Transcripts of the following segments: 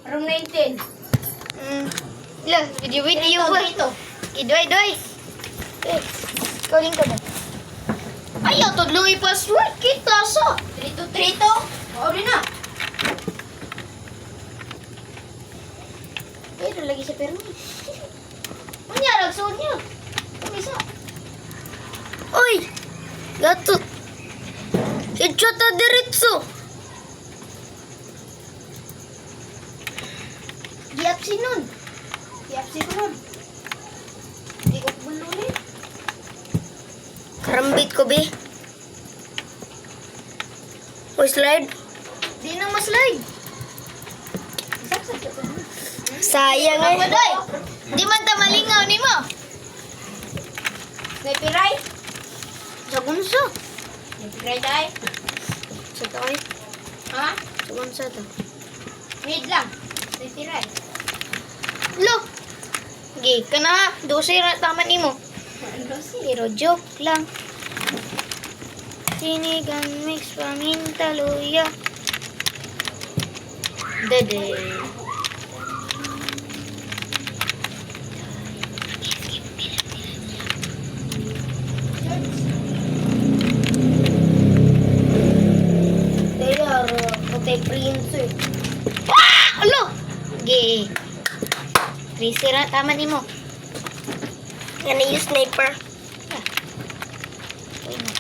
Room 19. Lah, video ba? Idoy. Calling ko na. Ayaw, tudloy password. Kita sa. 3 to. Oo rin na. Pero lagi sa permi. Manyarag suod niya. Kumisa. Oy! Gato. Headshot na diretso. Giapsi nun. Giapsi ko nun. Hindi ko bululin. Karambit ko, be. O, slide. Di na maslide. Saksak ka nun. Sayang eh. Madoy! Di man ta malingaw ni mo. May piray? Sa kunsa. May piray day. Sa tayo. Ha? Sa kunsa to. Wait lang. May piray. Lo! Gi, ka na ha. 12 ra taman ni mo. Ano si? Pero joke lang. Sinigang mix paminta luya. Dede. Kaya putay prince eh. Ah! Alo! Gi. 13 ra taman ni mo. Yan yung sniper. Uy, na.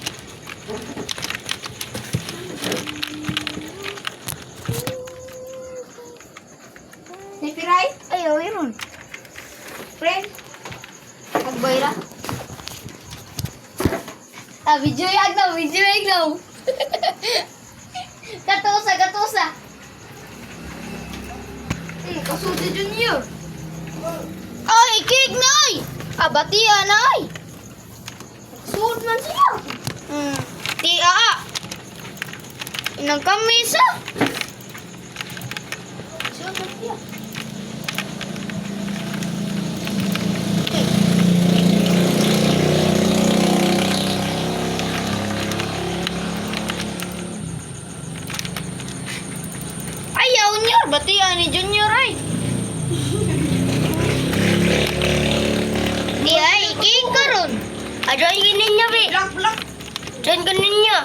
May piray? Ayaw, yun. Friend? Magbayra. Video yagnaw. Katusa. Kasusi Junior. Ay, kik na ay! Abatian na ay! Suod man siya. Tia! Inang kamisa! Suod man siya. Ayaw niya! Batian ni Junior ay! Di ay, kik ka ron! Adyan ka ninyo, be! Block. Adyan ka ninyo!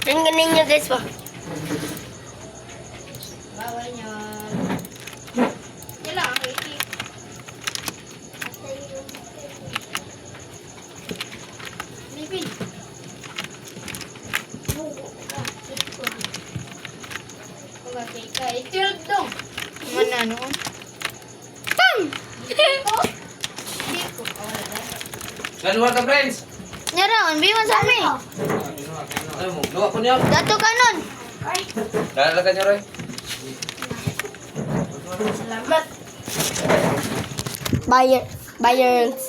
Adyan ka ninyo, guys, ba? Bawal niya. Yan lang, okay. Lipin. Itilog dong. Mana noon? Pam! Laluar ka, friends! Nyaraon, biman sa amin! Ano mo? Luwa ko niya. Dato ka nun! Lalagan niya, Roy. Salamat. Buyers.